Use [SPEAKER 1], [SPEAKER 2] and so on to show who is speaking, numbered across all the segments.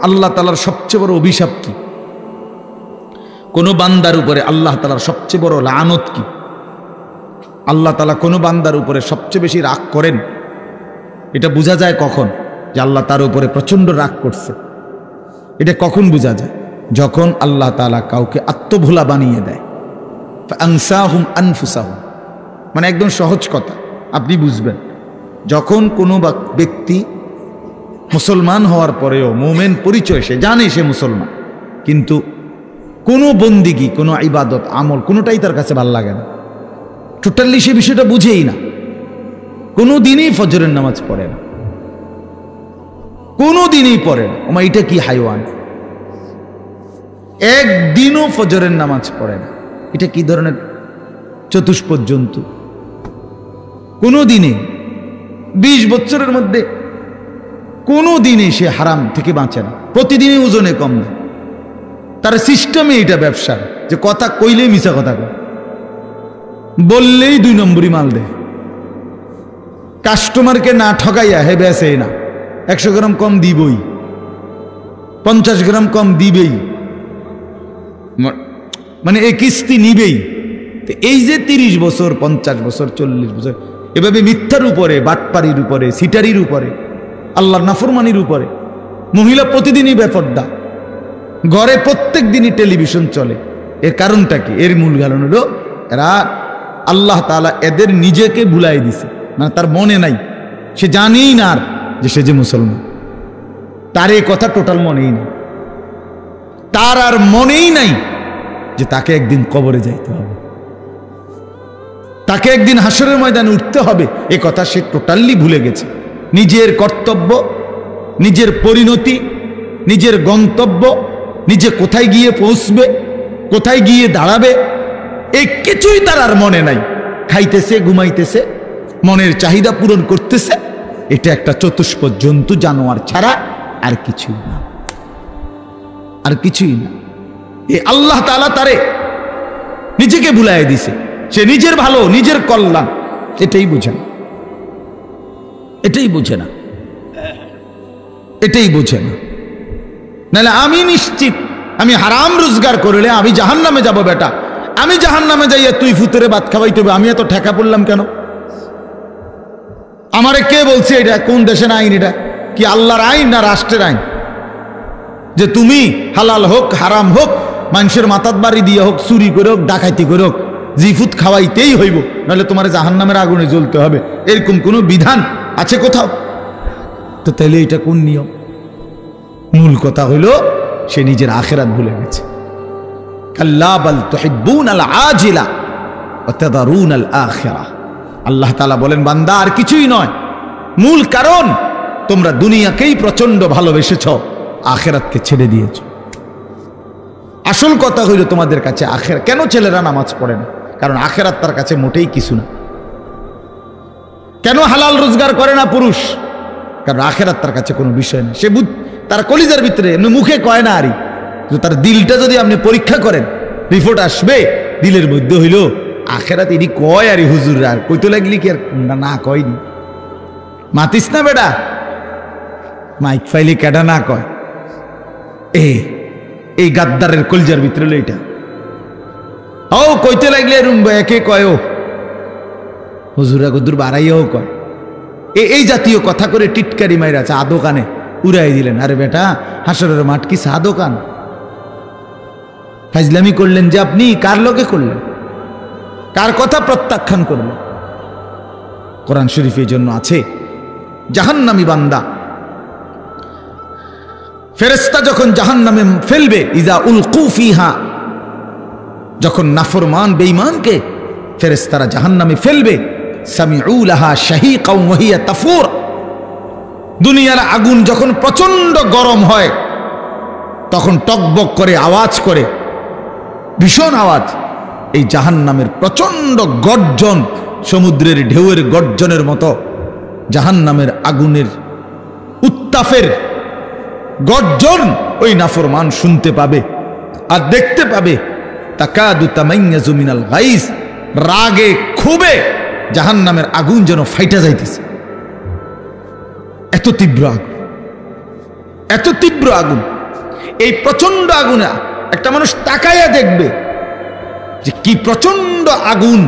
[SPEAKER 1] আল্লাহ তাআলার সবচেয়ে বড় অভিশাপ কি? কোন বান্দার উপরে আল্লাহ তাআলার সবচেয়ে বড় লানত কি? আল্লাহ তাআলা কোন বান্দার উপরে সবচেয়ে বেশি রাগ করেন, এটা বোঝা যায় কখন? যে আল্লাহ তার উপরে প্রচন্ড রাগ করছে। এটা কখন বোঝা যায়? যখন আল্লাহ তাআলা কাউকে আত্মভোলা বানিয়ে দেয়। ফাআনসাহুম আনফুসাহুম, মানে একদম সহজ কথা আপনি বুঝবেন। যখন কোনো ব্যক্তি মুসলমান হওয়ার পরেও মুমিন পরিচয়, সে জানে সে মুসলমান, কিন্তু কোনো বন্দিগি, কোনো ইবাদত আমল কোনোটাই তার কাছে ভালো লাগে না, টোটালি সে বিষয়টা বুঝেই না। কোনো দিনই ফজরের নামাজ পড়ে না, কোনো দিনই পড়ে না। ওমা এটা কি হাইওয়ান! একদিনও ফজরের নামাজ পড়ে না, এটা কি ধরনের চতুষ্পদ জন্তু! কোনো দিনে 20 বছরের মধ্যে কোনো দিনে সে হারাম থেকে বাঁচে না, প্রতিদিনই ওজনে কম না। তার সিস্টেমে এটা ব্যবসা, যে কথা কইলেই মিছা কথা কয়, বললেই 2 নম্বরই মাল দেয়, কাস্টমারকে না ঠকাইয়া হে বেসে না, 100 গ্রাম কম দিবই, 50 গ্রাম কম দিবেই, মানে এই কিস্তি নিবেই। তো এই যে 30 বছর 50 বছর 40 বছর এভাবে মিথ্যার উপরে, বাটপারির উপরে, সিটারির উপরে, আল্লাহর নাফরমানির উপরে, মহিলা প্রতিদিনই বেপর্দা, ঘরে প্রত্যেক দিনই টেলিভিশন চলে। এর কারণটা কি? এর মূল কারণ হলো এরা আল্লাহ তাআলা এদের নিজেকে ভুলাই দিছে, মানে তার মনে নাই, সে জানেই না আর যে সে যে মুসলমান, তার এই কথা টোটাল মনেই নেই, তার আর মনেই নাই যে তাকে একদিন কবরে যাইতে হবে, তাকে একদিন হাসরের ময়দানে উঠতে হবে। এ কথা সে টোটালি ভুলে গেছে। নিজের কর্তব্য, নিজের পরিণতি, নিজের গন্তব্য, নিজে কোথায় গিয়ে পৌঁছবে, কোথায় গিয়ে দাঁড়াবে, এই কিছুই তার আর মনে নাই। খাইতেছে, ঘুমাইতেছে, মনের চাহিদা পূরণ করতেছে। এটা একটা চতুষ্পদ জন্তু, জানোয়ার ছাড়া আর কিছুই না, আর কিছুই না। এ আল্লাহ তাআলা তারে নিজেকে ভুলাইয়া দিছে। সে নিজের ভালো, নিজের কল্যাণ এটাই বুঝে না, এটাই বুঝে না, এটাই বুঝে না। নাহলে আমি নিশ্চিত, আমি হারাম রোজগার করলে আমি জাহান্নামে যাব। বেটা, আমি জাহান্নামে যাইয়া তুই ফুতুরে ভাত খাওয়াইতে হবে, আমি এত ঠেকা পড়লাম কেন? আমারে কে বলছে? এটা কোন দেশের আইন? এটা কি আল্লাহর আইন না রাষ্ট্রের আইন? যে তুমি হালাল হোক হারাম হোক, মানুষের মাথাত বাড়ি দিয়ে হোক, চুরি করে হোক, ডাকাইতি করে হোক, জিফুত খাওয়াইতেই হইব, নাহলে তোমার জাহান্নামের আগুনে জ্বলতে হবে, এরকম কোন বিধান আছে কোথাও? তো তাইলে এটা কোন নিয়ম? মূল কথা হইল সে নিজের আখিরাত ভুলে গেছে। কাল্লা বাল তুহিব্বুনাল আজিলা ওয়া তাদারুনাল আখিরাহ। আল্লাহ তাআলা বলেন, বান্দা আর কিছুই নয়, মূল কারণ তোমরা দুনিয়াকেই প্রচন্ড ভালোবেসেছ, আখিরাতকে ছেড়ে দিয়েছ। আসল কথা হইল তোমাদের কাছে আখিরাত। কেন ছেলেরা নামাজ পড়ে না? কারণ আখিরাত তার কাছে মোটেই কিছু না। কেন হালাল রোজগার করে না পুরুষ? কারণ আখিরাত তার কাছে কোনো বিষয় না। সে তার কলিজার ভিতরে, মুখে কয় না আরই, তার দিলটা যদি আপনি পরীক্ষা করেন, রিপোর্ট আসবে দিলের মধ্যে হইল আখিরাত। ইনি কয় আরই হুজুর, আর কইতে লাগলি কি আর না কয়নি? মাতিস না বেটা, মাইক ফাইলি কেডা না কয়? এই গাদ্দারের কলিজার ভিতরে হলো এটা। ও কইতে লাগলে একে কয়, ও হুজুরা গদুর বাড়াইয়াও কয়। এই জাতীয় কথা করে টিটকারি মাইরা চা দোকানে উড়াই দিলেন। আরে বেটা, হাসরের মাঠ কি চা দোকান? ফাজলামি করলেন যে আপনি, কার লগে করলেন? কার কথা প্রত্যাখ্যান করলেন? কোরআন শরীফের জন্য আছে, জাহান্নামী বান্দা ফেরেশতা যখন জাহান্নামে ফেলবে, ইজা উলকু ফিহা, যখন নাফরমান বেঈমানকে ফেরেশতারা জাহান্নামে ফেলবে, সামিউ লাহা শাহীকাও ওয়া হিয়া তাফুর। দুনিয়ার আগুন যখন প্রচন্ড গরম হয়, তখন টকবক করে আওয়াজ করে, ভীষণ আওয়াজ। এই জাহান্নামের প্রচন্ড গর্জন, সমুদ্রের ঢেউয়ের গর্জনের মতো জাহান্নামের আগুনের উত্তাপের গর্জন ওই নাফরমান শুনতে পাবে আর দেখতে পাবে। তাকাদু তামাইয়াজু মিনাল গাইজ, রাগে ক্ষোভে জাহান্নামের আগুন যেন ফাইটা যাইতেছে। এত তীব্র আগুন, এত তীব্র আগুন। এই প্রচন্ড আগুনে একটা মানুষ তাকাইয়া দেখবে যে কি প্রচন্ড আগুন।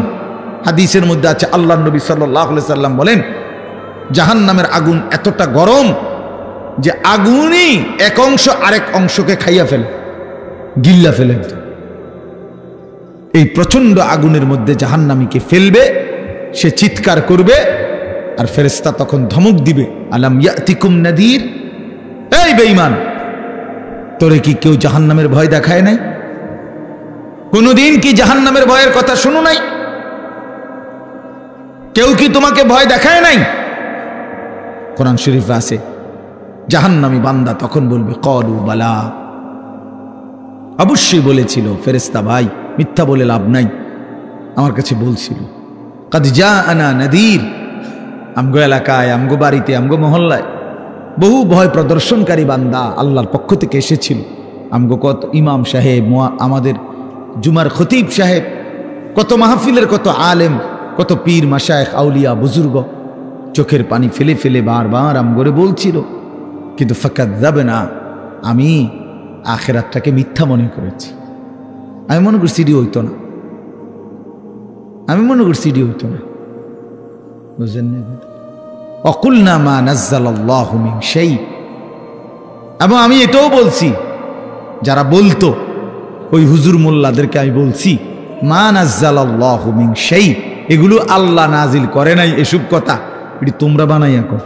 [SPEAKER 1] হাদিসের মধ্যে আছে, আল্লাহ নবী সাল্লাল্লাহু আলাইহি সাল্লাম বলেন, জাহান্নামের আগুন এতটা গরম যে আগুনই এক অংশ আরেক অংশকে খাইয়া ফেলে, গিল্লা ফেলে। এই প্রচন্ড আগুনের মধ্যে জাহান্নামীকে ফেলবে, সে চিৎকার করবে, আর ফেরেশতা তখন ধমক দিবে, আলাম ইয়াতিকুম নাদির, এই বেঈমান, তোরে কি কেউ জাহান্নামের ভয় দেখায় নাই? কোনদিন কি জাহান্নামের ভয়ের কথা শুনো নাই? কেউ কি তোমাকে ভয় দেখায় নাই? কোরআন শরীফে আছে, জাহান্নামী বান্দা তখন বলবে, ক্বালু বালা, অবশ্যই বলেছিল ফেরেশতা ভাই, মিথ্যা বলে লাভ নাই, আমার কাছে বলছিল। কাদ জাআনা নাদির, আমগো এলাকায়, আমগো বাড়িতে, আমগো মহল্লায় বহু ভয় প্রদর্শনকারী বান্দা আল্লাহর পক্ষ থেকে এসেছিল। আমগো কত ইমাম সাহেব, আমাদের জুমার খতিব সাহেব, কত মাহফিলের কত আলেম, কত পীর মাশায়েখ, আউলিয়া, বুজুর্গ চোখের পানি ফেলে ফেলে বারবার আমগরে বলছিল, কিন্তু ফাকাযাবনা, আমি আখিরাতটাকে মিথ্যা মনে করেছি। আমি মনে করছি এটি হইতো না, আমি মনে করছি এটি হইতো না, বুঝলেন না? অকুলনা মা নাজ্জালাল্লাহু মিন শাই, এবং আমি এটাও বলছি, যারা বলতো ওই হুজুর মোল্লাদেরকে আমি বলছি, মা নাজ্জালাল্লাহু মিন শাই, এগুলো আল্লাহ নাজিল করে নাই, এসব কথা এটি তোমরা বানাইয়া কর।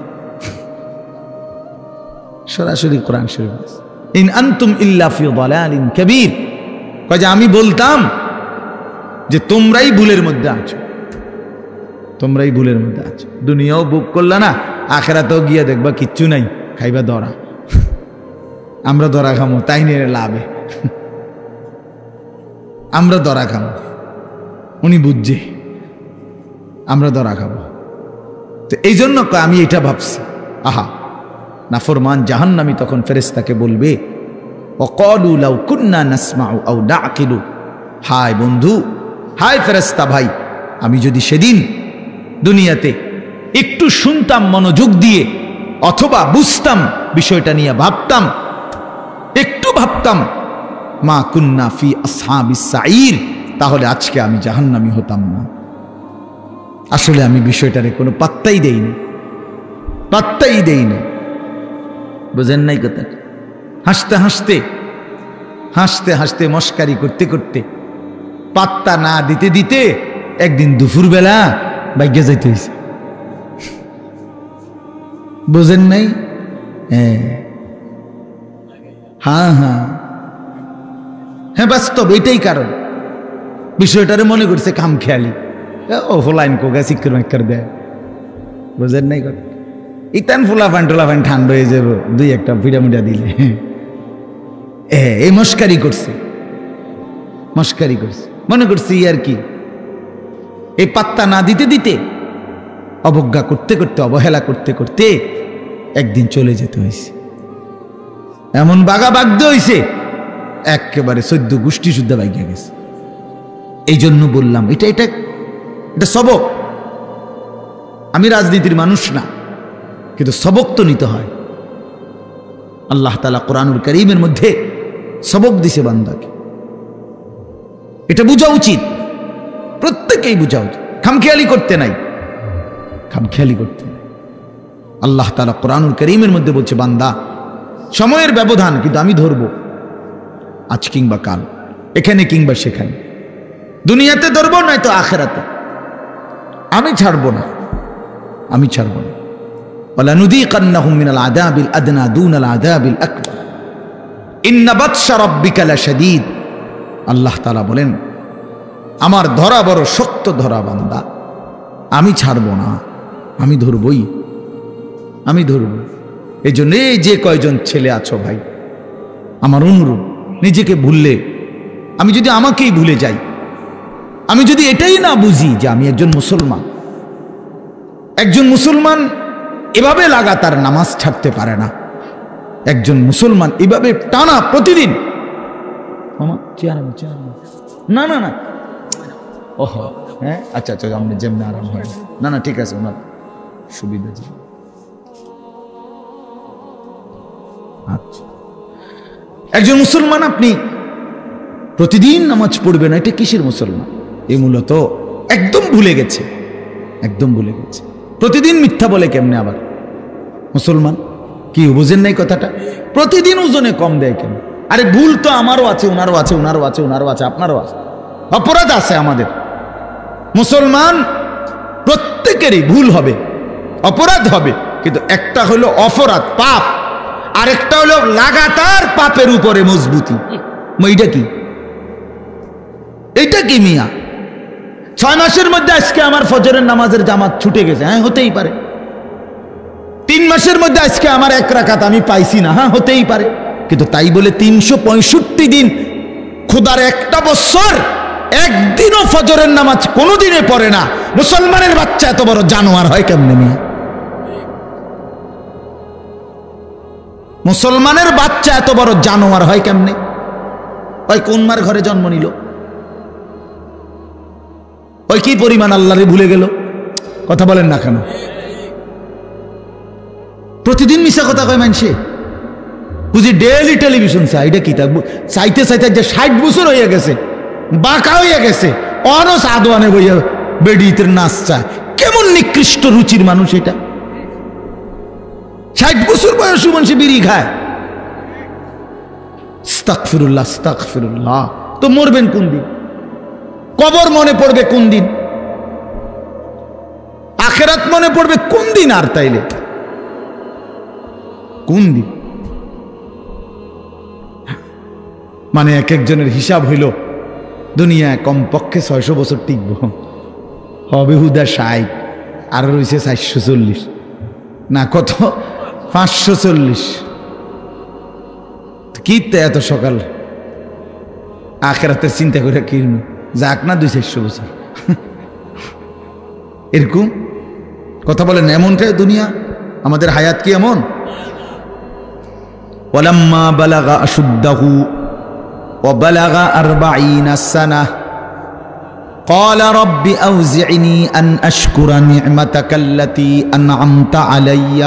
[SPEAKER 1] সরাসরি কোরআন শরীফ, ইন আনতুম ইল্লা ফি দালালিন কাবীর, কয় যে আমি বলতাম যে তোমরাই ভুলের মধ্যে আছো, তোমরাই ভুলের মধ্যে আছো। দুনিয়াও বুক করলা না, আখিরাতেও গিয়া দেখবা কিচ্ছু নাই, খাইবা ধরা। আমরা ধরা খামো, তাই নিয়ে লাভে আমরা ধরা খাবো, উনি বুঝছে আমরা ধরা খাবো। তো এই জন্য আমি এটা ভাবছি, আহা, নাফরমান জাহান্নামী তখন ফেরেশতাকে বলবে, ওয়াকালু লাউ কুন্না নাসমাউ আও নাআকিলু, হায় বন্ধু, হায় ফেরেশতা ভাই, আমি যদি সেদিন দুনিয়াতে একটু শুনতাম মনোযোগ দিয়ে, অথবা বুঝতাম বিষয়টা নিয়ে ভাবতাম, একটু ভাবতাম, মা কুন্না ফি আসহাবিস সাঈর, তাহলে আজকে আমি জাহান্নামী হতাম না। আসলে আমি বিষয়টারে কোনো পাত্তাই দেইনি, পাত্তাই দেইনি। বুঝেন নাই কথা? হাসতে হাসতে হাসতে হাসতে মস্কারি করতে করতে, পাত্তা না দিতে দিতে একদিন দুপুরবেলা বাইকে যাইতে হয়েছে। বুঝেন নাই? হ্যাঁ হ্যাঁ হ্যাঁ, বাস্তব এটাই কারণ। বিষয়টারে মনে করছে কাম খেয়ালি, ও ফোলাইন কোগা চিক্কর মাক্কর দেয়। বুঝেন নাই কথা? ইতান ফুলা ফান টোলা ফান ঠান্ডা হয়ে যাবো দুই একটা পিঠা মিঠা দিলে। এই মস্কারি করছে, মস্কারি করছে, মনে করছি আর কি। এই পাত্তা না দিতে দিতে, অবজ্ঞা করতে করতে, অবহেলা করতে করতে একদিন চলে যেতে হয়েছে। এমন বাগা বাগদে হয়েছে, একেবারে 14 গোষ্ঠী শুদ্ধ বাইকে গেছে। এই জন্য বললাম এটা এটা এটা সবক। আমি রাজনীতির মানুষ না, কিন্তু সবক তো নিতে হয়। আল্লাহ তাআলা কোরআনুল কারীমের মধ্যে সবক দিছে বান্দাকে, এটা বোঝা উচিত, প্রত্যেকেই বোঝা উচিত। খামখেয়ালি করতে নাই, খামখেয়ালি করতে নাই। আল্লাহ তাআলা কোরআনুল কারীমের মধ্যে বলছে, বান্দা সময়ের ব্যবধান, কিন্তু আমি ধরবো আজ কিংবা কাল, এখানে কিংবা সেখানে, দুনিয়াতে ধরবো নয়তো আখিরাতে, আমি ছাড়বো না, আমি ছাড়বো না। ওয়ালানুযীকান্নাহুম মিনাল আযাবিল আদনা দুনাল আযাবিল আকবার ইন্না বাতশা রাব্বিকা লাশাদীদ। আল্লাহ তাআলা বলেন, আমার ধরা বড় শক্ত ধরা বান্দা, আমি ছাড়বো না, আমি ধরবই, আমি ধরব। এই জন্য এই যে কয়জন ছেলে আছো ভাই, আমার অনুরোধ, নিজেকে ভুললে, আমি যদি আমাকেই ভুলে যাই, আমি যদি এটাই না বুঝি যে আমি একজন মুসলমান, একজন মুসলমান এভাবে লাগাতার নামাজ ছাড়তে পারে না, একজন মুসলমান এভাবে টানা প্রতিদিন, না না না, ওহো হ্যাঁ আচ্ছা আচ্ছা, আপনি যেমনি আরাম হয়, না না ঠিক আছে, ওনার সুবিধা। আচ্ছা, একজন মুসলমান আপনি প্রতিদিন নামাজ পড়বেন, এটা কিসের মুসলমান? এই মূলত একদম ভুলে গেছে, একদম ভুলে গেছে। প্রতিদিন মিথ্যা বলে কেমনে আবার মুসলমান? কি বুঝেন নাই কথাটা? প্রতিদিন ওজনে কম দেয় কেন? আরে ভুল তো আমারও আছে, ওনারও আছে, ওনারও আছে, ওনারও আছে, আপনারও আছে, অপরাধ আছে আমাদের। মুসলমান প্রত্যেকেরই ভুল হবে, অপরাধ হবে, কিন্তু একটা হলো অপরাধ পাপ, আরেকটা হলো লাগাতার পাপের উপরে মজবুতি। এইটা কি? এইটা কি মিয়া? 6 মাসের মধ্যে আজকে আমার ফজরের নামাজের জামাত ছুটে গেছে, হ্যাঁ হতেই পারে। 3 মাসের মধ্যে আজকে আমার 1 রাকাত আমি পাইছি না, হ্যাঁ হতেই পারে। কিন্তু তাই বলে 365 দিন খোদার একটা বছর একদিনও ফজরের নামাজ কোনোদিনে পড়ে না মুসলমানের বাচ্চা এত বড় জানোয়ার হয় কেমনে মিয়া? মুসলমানের বাচ্চা এত বড় জানোয়ার হয় কেমনে? ওই কোন মার ঘরে জন্ম নিল? ওই কি পরিমাণ আল্লাহরে ভুলে গেল? কথা বলেন না কেন? প্রতিদিন মিশা কথা কয় মানুষে, বুঝি ডেইলি টেলিভিশন চাই। এটা কি? চাইতে চাইতে যে 60 বছর হয়ে গেছে, বাঁকা হয়ে গেছে, অনও সাদওয়ানে বইয়া বেডিতের নাচ চায়। কেমন নিকৃষ্ট রুচির মানুষ এটা! 60 বছর বয়সী মানুষ বিড়ি খায়। আস্তাগফিরুল্লাহ, আস্তাগফিরুল্লাহ। তো মরবেন কোন দিন? কবর মনে পড়বে কোন দিন? আখিরাত মনে পড়বে কোন দিন? আর তাইলে কোন দিন? মানে এক একজনের হিসাব হইল দুনিয়ায় কমপক্ষে 600 বছর টিকব, হবে হুদা 60, আর রয়েছে 440 না কত 540। কি এত সকাল আখিরাতের চিন্তা করে কি যাক না 200-400 বছর এরকম কথা বলেন। এমনটাই দুনিয়া, আমাদের হায়াত কি এমন? ওয়ালাম্মা বালাগা আশুদ্দাহু ওয়া বালাগা 40 সানা قال رب أوزعني أن أشكر نعمتك التي أنعمت علي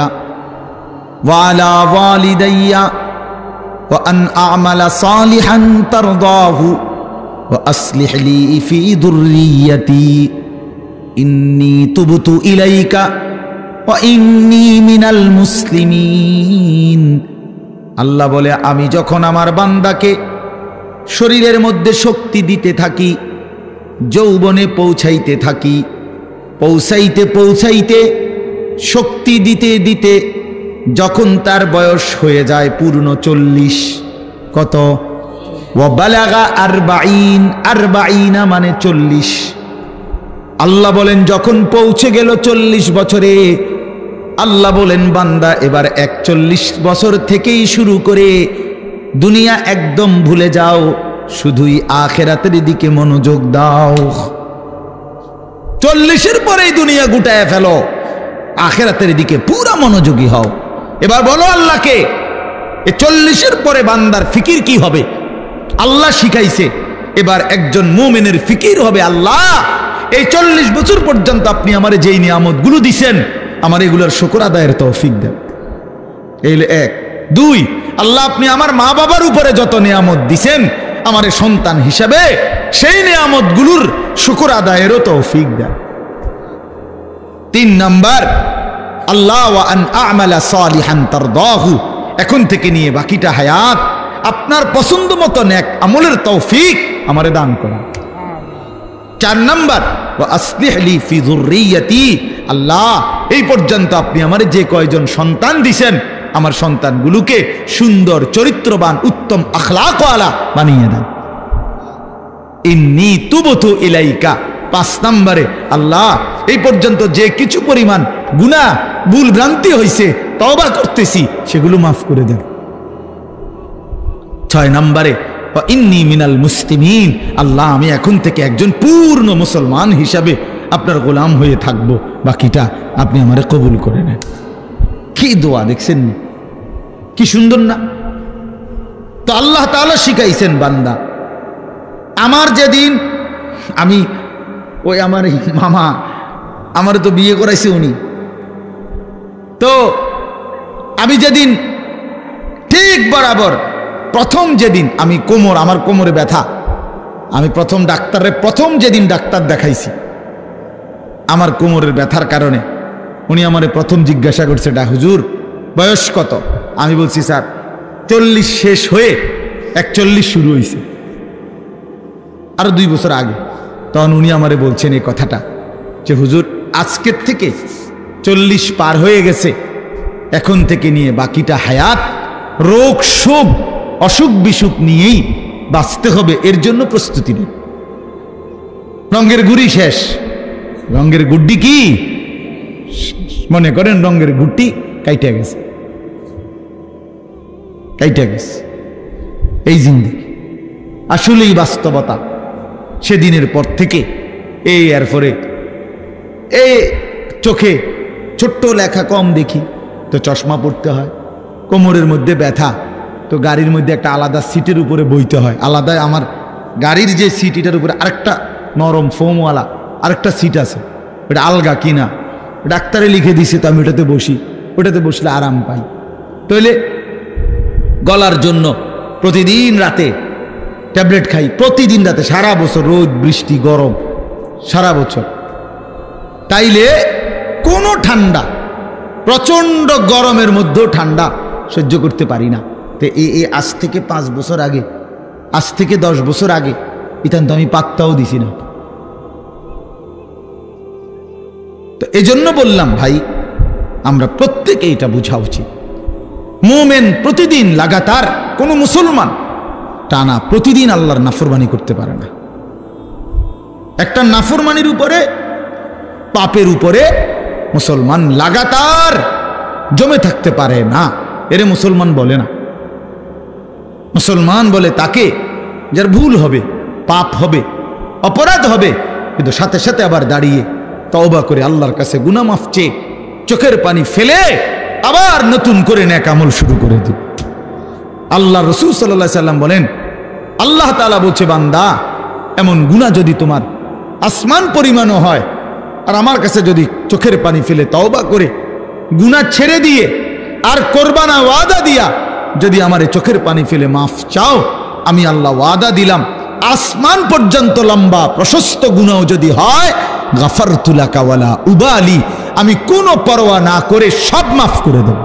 [SPEAKER 1] وعلى والدي وأن أعمل صالحا ترضاه وأصلح لي في ذريتي إني تبت إليك وإني من المسلمين। আল্লাহ বলে, আমি যখন আমার বান্দাকে শরীরের মধ্যে শক্তি দিতে থাকি, যৌবনে পৌঁছাইতে থাকি, পৌঁছাইতে পৌঁছাইতে শক্তি দিতে দিতে যখন তার বয়স হয়ে যায় পূর্ণ 40, কত? ওয়া বালাগা 40, 40 মানে 40। আল্লাহ বলেন যখন পৌঁছে গেল 40 বছরে, আল্লাহ বলেন বান্দা এবার 41 বছর থেকেই শুরু করে দুনিয়া একদম ভুলে যাও, শুধুই আখিরাতের দিকে মনোযোগ দাও। 40-এর পরেই দুনিয়া গুটায় ফেলো, আখিরাতের দিকে পুরা মনোযোগী হও। এবার বলো আল্লাহকে, এই 40-এর পরে বান্দার ফিকির কি হবে? আল্লাহ শিখাইছে, এবার একজন মুমিনের ফিকির হবে, আল্লাহ এই 40 বছর পর্যন্ত আপনি আমারে যেই নিয়ামতগুলো দিছেন, আমার এগুলোর শুকর আদায়ের তৌফিক দেন। এই 1। 2, আল্লাহ আপনি আমার মা বাবার উপরে যত নিয়ামত দিছেন, আমার সন্তান হিসাবে সেই নিয়ামতগুলোর শুকর আদায়েরও তৌফিক দেন। 3 নাম্বার, আল্লাহ ওয়া আন আ'মালা সালিহান তারদাহু, এখন থেকে নিয়ে বাকিটা হায়াত আপনার পছন্দ মতো নেক আমলের তৌফিক আমারে দান করেন। 4 নাম্বার, ওয়া আসলিহ লি ফি যুররিয়াতি, আল্লাহ এই পর্যন্ত আপনি আমারে যে কয়জন সন্তান দিছেন, আমার সন্তানগুলোকে সুন্দর চরিত্রবান উত্তম আখলাকওয়ালা বানিয়ে দেন। ইন্নী তুবতু ইলাইকা। 5 নম্বরে, আল্লাহ এই পর্যন্ত যে কিছু পরিমাণ গুনাহ ভুল ভ্রান্তি হয়েছে, তওবা করতেছি, সেগুলো মাফ করে দেন। 6 নম্বরে, ওয়া ইন্নী মিনাল মুসলিমিন, আল্লাহ আমি এখন থেকে একজন পূর্ণ মুসলমান হিসাবে আপনার গোলাম হয়ে থাকব, বাকিটা আপনি আমারে কবুল করে নেন। কি দোয়া দেখছেন, কি সুন্দর না? তো আল্লাহ তাআলা শিখাইছেন বান্দা, আমার যেদিন আমি ওই আমার মামা আমার তো বিয়ে করাইছে উনি, তো আমি যেদিন ঠিক ঠিক বরাবর প্রথম যেদিন আমি আমার কোমরে ব্যথা, আমি প্রথম যেদিন ডাক্তার দেখাইছি আমার কোমরের ব্যথার কারণে, উনি আমারে প্রথম জিজ্ঞাসা করছে, হুজুর বয়স কত? আমি বলছি স্যার 40 শেষ হয়ে 41 শুরু হয়েছে, আরো 2 বছর আগে। তখন উনি আমারে বলছেন এই কথাটা যে হুজুর আজকের থেকে 40 পার হয়ে গেছে, এখন থেকে নিয়ে বাকিটা হায়াত রোগ শোক অসুখ বিসুখ নিয়েই বাঁচতে হবে, এর জন্য প্রস্তুতি নিন। রঙের গুড়ি শেষ, রঙের গুড্ডি কি মনে করেন রঙের গুড্ডি কাইটা গেছে, এই জিন্দেগি আসলেই বাস্তবতা। সেদিনের পর থেকে এরপরে চোখে ছোট্ট লেখা কম দেখি তো চশমা পড়তে হয়, কোমরের মধ্যে ব্যথা তো গাড়ির মধ্যে একটা আলাদা সিটের উপরে বইতে হয়, আলাদা আমার গাড়ির যে সিট এটার উপরে আরেকটা নরম ফোমওয়ালা আরেকটা সিট আছে, ওটা আলগা কিনা ডাক্তারে লিখে দিছে, তো আমি ওটাতে বসি, ওটাতে বসলে আরাম পাই। তাহলে গলার জন্য প্রতিদিন রাতে ট্যাবলেট খাই, প্রতিদিন রাতে, সারা বছর রোদ বৃষ্টি গরম সারা বছর। তাইলে কোনো ঠান্ডা, প্রচন্ড গরমের মধ্যেও ঠান্ডা সহ্য করতে পারি না। তো আজ থেকে 5 বছর আগে, আজ থেকে 10 বছর আগে ইতান তো আমি পাত্তাও দিছি না। তো এজন্য বললাম ভাই, আমরা প্রত্যেকে এটা বোঝা উচিত। মুমিন প্রতিদিন লাগাতার, কোন মুসলমান টানা প্রতিদিন আল্লাহর নাফরমানি করতে পারে না। একটা নাফরমানির উপরে, পাপের উপরে মুসলমান লাগাতার জমে থাকতে পারে না, এরে মুসলমান বলে না। মুসলমান বলে তাকে যার ভুল হবে, পাপ হবে, অপরাধ হবে, কিন্তু সাথে সাথে আবার দাঁড়িয়ে তওবা করে আল্লাহর কাছে গুনাহ মাফ চেয়ে চোখের পানি ফেলে আবার নতুন করে নেক আমল শুরু করে দিবে। আল্লাহ রাসূল সাল্লাল্লাহু আলাইহি সাল্লাম বলেন, আল্লাহ তাআলা বলছে, বান্দা এমন গুনাহ যদি তোমার আসমান পরিমাণও হয়, আর আমার কাছে যদি চোখের পানি ফেলে তওবা করে গুনাহ ছেড়ে দিয়ে আর কোরবানা ওয়াদা দিয়া যদি আমারে চোখের পানি ফেলে মাফ চাও, আমি আল্লাহ ওয়াদা দিলাম আসমান পর্যন্ত লম্বা প্রশস্ত গুনাহ যদি হয়, গাফারতু লাকা ওয়ালা উবালি, আমি কোনো পরোয়া না করে সব মাফ করে দেব।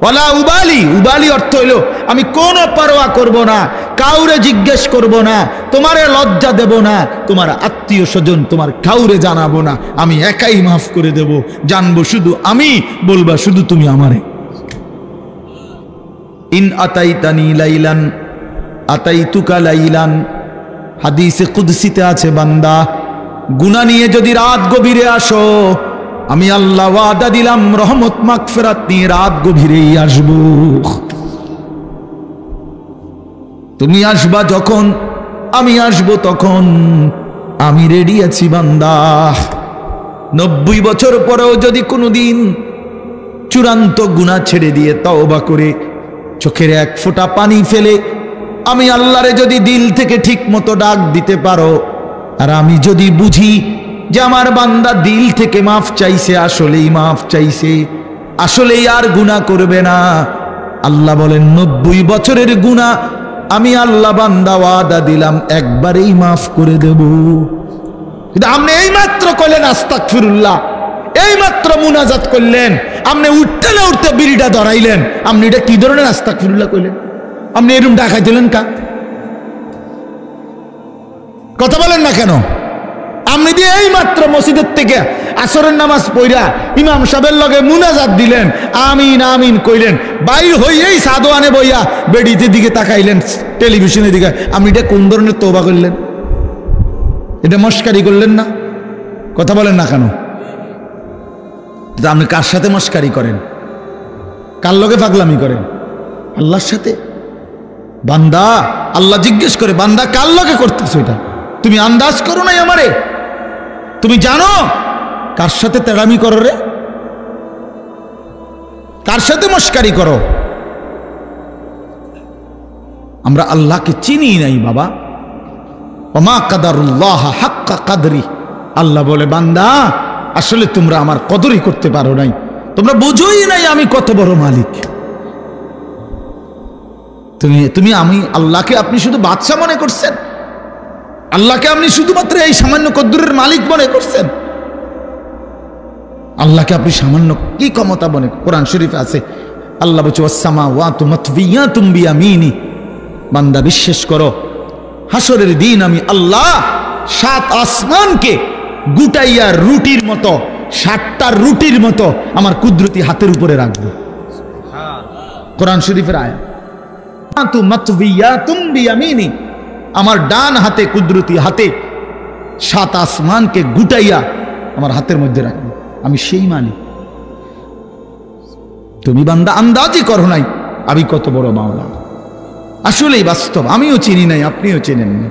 [SPEAKER 1] ওয়ালা উবালি, উবালি অর্থ হইল আমি কোনো পরোয়া করব না, কাউরে জিজ্ঞেস করব না, তোমারে লজ্জা দেব না, তোমার আত্মীয় স্বজন তোমার কাউরে জানাবো না, আমি একাই মাফ করে দেব, জানবো শুধু আমি, বলবা শুধু তুমি আমারে। ইন আতাইতানি লাইলান আতাইতুকা লাইলান, হাদিসে কুদসিতে আছে, বান্দা গুনাহ নিয়ে যদি রাত গভীরে আসো, আমি আল্লাহ ওয়াদা দিলাম রহমত মাগফিরাত নিয়ে রাত গভীরেই আসব। তুমি আসবা যখন, আমি আসব তখন, আমি রেডি আছি বান্দা। 90 বছর পরেও যদি কোনোদিন চূড়ান্ত গুনাহ ছেড়ে দিয়ে তওবা করে চোখের এক ফোঁটা পানি ফেলে আমি আল্লাহরে যদি দিল থেকে ঠিক মতো ডাক দিতে পারো, আর আমি যদি বুঝি যে আমার বান্দা দিল থেকে মাফ চাইছে, আসলেই মাফ চাইছে, আসলেই আর গুনাহ করবে না, আল্লাহ বলেন 90 বছরের গুনাহ আমি আল্লাহ বান্দা ওয়াদা দিলাম একবারেই মাফ করে দেব। কিন্তু আপনি এই মাত্র কইলেন আস্তাগফিরুল্লাহ, এই মাত্র মুনাজাত করলেন, আপনি উঠতে না উঠতে বিড়িটা ধরাইলেন, আপনি এটা কি ধরনের আস্তাগফিরুল্লাহ কইলেন? আপনি এরকম ডাকাই দিলেন কা? কথা বলেন না কেন? আপনি দিয়ে এই মাত্র মসজিদের থেকে আসরের নামাজ পড়া ইমাম সাহেবের লগে মুনাজাত দিলেন, আমিন আমিন কইলেন, বাইর হইয়েই সাদওয়ানে বইয়া বেডিতে দিকে তাকাইলেন, টেলিভিশনের দিকে, আপনি এটা কোন ধরনের তওবা করলেন? এটা মস্কারি করলেন না? কথা বলেন না কেন? আপনি কার সাথে মস্কারি করেন? কার লগে পাগলামি করেন? আল্লাহর সাথে। বান্দা আল্লাহ জিজ্ঞেস করে, বান্দা কার লগে করতেছো এটা? তুমি আন্দাজ করো নাই আমারে? তুমি জানো কার সাথে তেড়ামি করো রে? কার সাথে মস্কারি করো? আমরা আল্লাহকে চিনি নাই বাবা। ওমা কাদারুল্লাহ হাক্কা কাদরি, আল্লাহ বলে বান্দা আসলে তোমরা আমার কদরই করতে পারো নাই, তোমরা বুঝোই নাই আমি কত বড় মালিক। তুমি আমি আল্লাহকে আপনি শুধু বাদশা মনে করছেন? আল্লাহকে আপনি শুধুমাত্র এই সামান্য কদ্দুরের মালিক মনে করছেন? আল্লাহকে আপনি সামান্য কি ক্ষমতা মনে? কোরআন শরীফে আছে আল্লাহ বলছে ওয়াসসামাওয়াতু মাতবিয়াতুম বিয়ামিনি, বান্দা বিশ্বাস করো হাসরের দিন আমি আল্লাহ 7 আসমানকে গুটাইয়া রুটির মতো, 7টা রুটির মতো আমার কুদরতি হাতের উপরে রাখবো। কোরআন শরীফের আয়াত। মাতবিয়াতুম বিয়ামিনি, আমার ডান হাতে কুদরতি হাতে 7 আসমানকে গুটাইয়া আমার হাতের মধ্যে রাখবো। আমি সেই মালিক। তুমি বান্দা আন্দাজই করো নাই আমি কত বড় মাওলা। আসলেই বাস্তব, আমিও চিনি নাই, আপনিও চেনেন না।